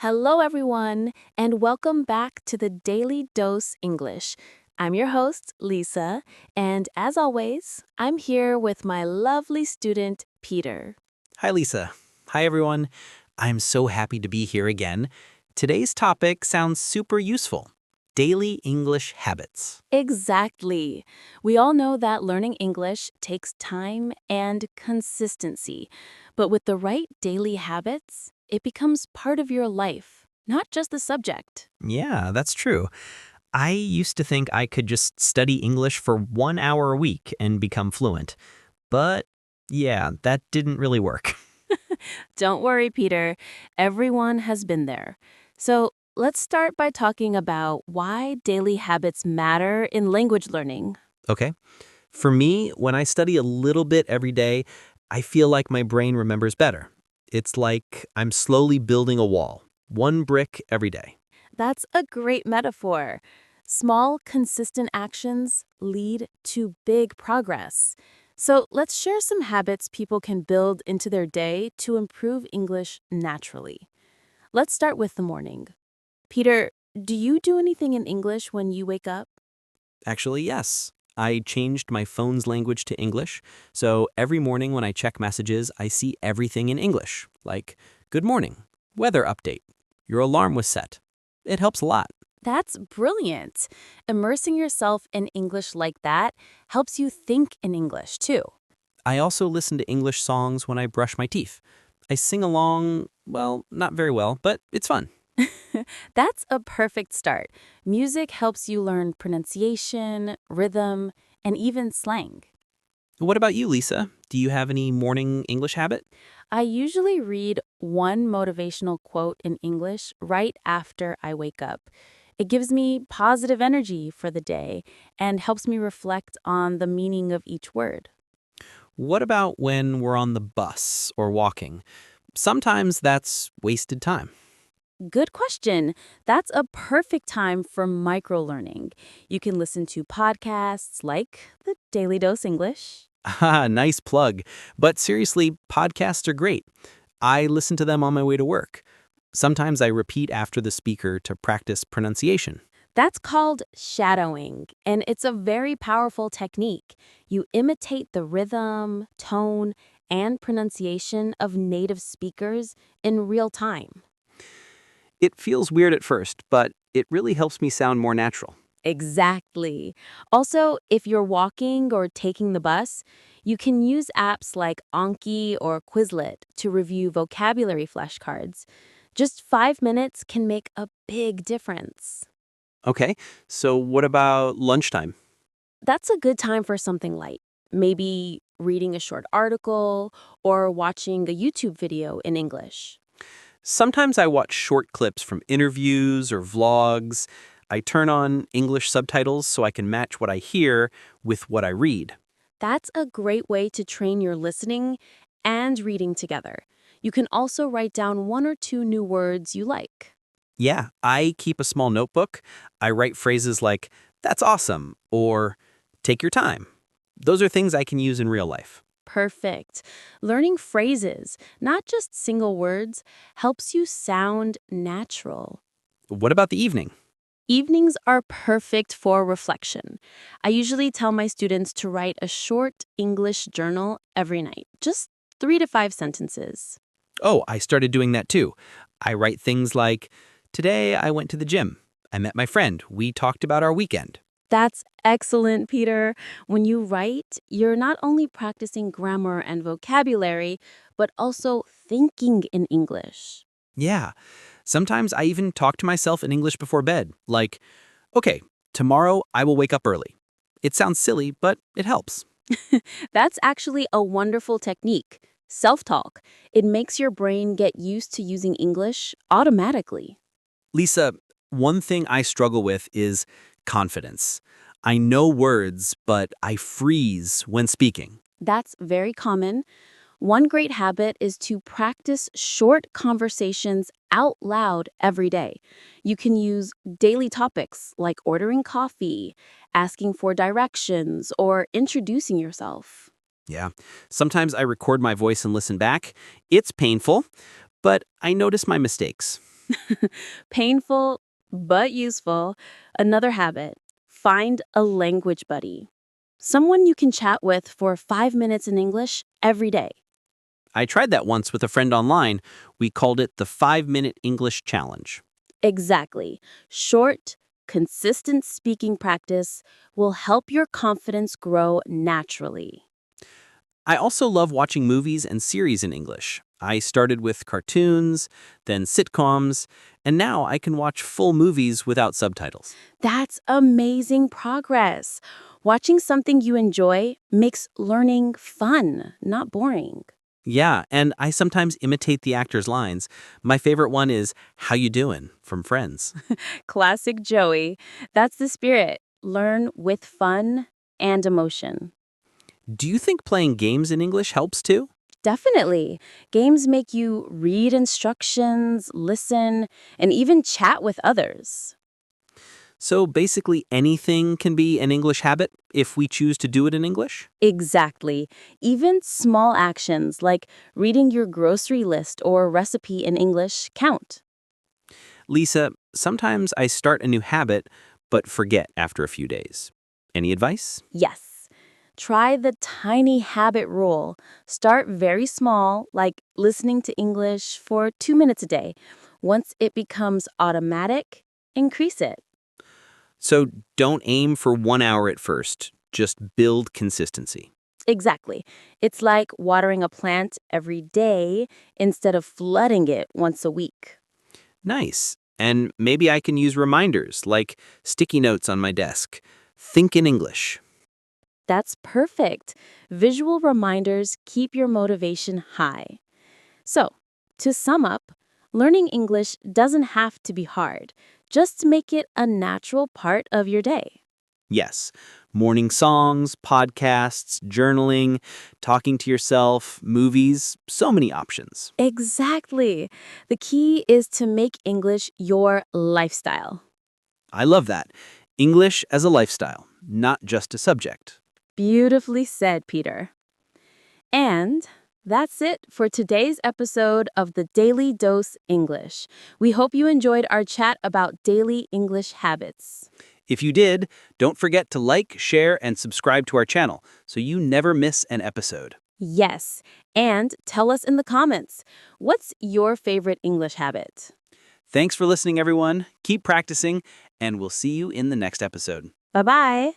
Hello, everyone, and welcome back to the Daily Dose English. I'm your host, Lisa, and as always, I'm here with my lovely student, Peter. Hi, Lisa. Hi, everyone. I'm so happy to be here again. Today's topic sounds super useful. Daily English habits. Exactly. We all know that learning English takes time and consistency, but with the right daily habits, it becomes part of your life, not just the subject. Yeah, that's true. I used to think I could just study English for 1 hour a week and become fluent. But yeah, that didn't really work. Don't worry, Peter. Everyone has been there. So let's start by talking about why daily habits matter in language learning. Okay. For me, when I study a little bit every day, I feel like my brain remembers better. It's like I'm slowly building a wall, one brick every day. That's a great metaphor. Small, consistent actions lead to big progress. So let's share some habits people can build into their day to improve English naturally. Let's start with the morning. Peter, do you do anything in English when you wake up? Actually, yes. I changed my phone's language to English, so every morning when I check messages, I see everything in English, like, good morning, weather update, your alarm was set. It helps a lot. That's brilliant. Immersing yourself in English like that helps you think in English, too. I also listen to English songs when I brush my teeth. I sing along, well, not very well, but it's fun. That's a perfect start. Music helps you learn pronunciation, rhythm, and even slang. What about you, Lisa? Do you have any morning English habit? I usually read one motivational quote in English right after I wake up. It gives me positive energy for the day and helps me reflect on the meaning of each word. What about when we're on the bus or walking? Sometimes that's wasted time. Good question. That's a perfect time for microlearning. You can listen to podcasts like the Daily Dose English. Ah, nice plug. But seriously, podcasts are great. I listen to them on my way to work. Sometimes I repeat after the speaker to practice pronunciation. That's called shadowing, and it's a very powerful technique. You imitate the rhythm, tone, and pronunciation of native speakers in real time. It feels weird at first, but it really helps me sound more natural. Exactly. Also, if you're walking or taking the bus, you can use apps like Anki or Quizlet to review vocabulary flashcards. Just 5 minutes can make a big difference. Okay, so what about lunchtime? That's a good time for something light. Maybe reading a short article or watching a YouTube video in English. Sometimes I watch short clips from interviews or vlogs. I turn on English subtitles so I can match what I hear with what I read. That's a great way to train your listening and reading together. You can also write down one or two new words you like. Yeah, I keep a small notebook. I write phrases like, that's awesome, or take your time. Those are things I can use in real life. Perfect. Learning phrases, not just single words, helps you sound natural. What about the evening? Evenings are perfect for reflection. I usually tell my students to write a short English journal every night, just 3 to 5 sentences. Oh, I started doing that too. I write things like, today I went to the gym. I met my friend. We talked about our weekend. That's excellent, Peter. When you write, you're not only practicing grammar and vocabulary, but also thinking in English. Yeah. Sometimes I even talk to myself in English before bed, like, okay, tomorrow I will wake up early. It sounds silly, but it helps. That's actually a wonderful technique. Self-talk. It makes your brain get used to using English automatically. Lisa, one thing I struggle with is confidence. I know words, but I freeze when speaking. That's very common. One great habit is to practice short conversations out loud every day. You can use daily topics like ordering coffee, asking for directions, or introducing yourself. Yeah. Sometimes I record my voice and listen back. It's painful, but I notice my mistakes. Painful but useful. Another habit: find a language buddy. Someone you can chat with for 5 minutes in English every day. I tried that once with a friend online. We called it the 5-minute English challenge. Exactly. Short, consistent speaking practice will help your confidence grow naturally. I also love watching movies and series in English. I started with cartoons, then sitcoms, and now I can watch full movies without subtitles. That's amazing progress. Watching something you enjoy makes learning fun, not boring. Yeah, and I sometimes imitate the actors' lines. My favorite one is, "How you doing?" from Friends. Classic Joey. That's the spirit. Learn with fun and emotion. Do you think playing games in English helps too? Definitely. Games make you read instructions, listen, and even chat with others. So basically anything can be an English habit if we choose to do it in English? Exactly. Even small actions like reading your grocery list or recipe in English count. Lisa, sometimes I start a new habit but forget after a few days. Any advice? Yes. Try the tiny habit rule. Start very small, like listening to English for 2 minutes a day. Once it becomes automatic, increase it. So don't aim for 1 hour at first, just build consistency. Exactly. It's like watering a plant every day instead of flooding it once a week. Nice. And maybe I can use reminders like sticky notes on my desk. Think in English. That's perfect. Visual reminders keep your motivation high. So, to sum up, learning English doesn't have to be hard. Just make it a natural part of your day. Yes, morning songs, podcasts, journaling, talking to yourself, movies, so many options. Exactly. The key is to make English your lifestyle. I love that. English as a lifestyle, not just a subject. Beautifully said, Peter. And that's it for today's episode of the Daily Dose English. We hope you enjoyed our chat about daily English habits. If you did, don't forget to like, share, and subscribe to our channel so you never miss an episode. Yes, and tell us in the comments, what's your favorite English habit? Thanks for listening, everyone. Keep practicing, and we'll see you in the next episode. Bye-bye.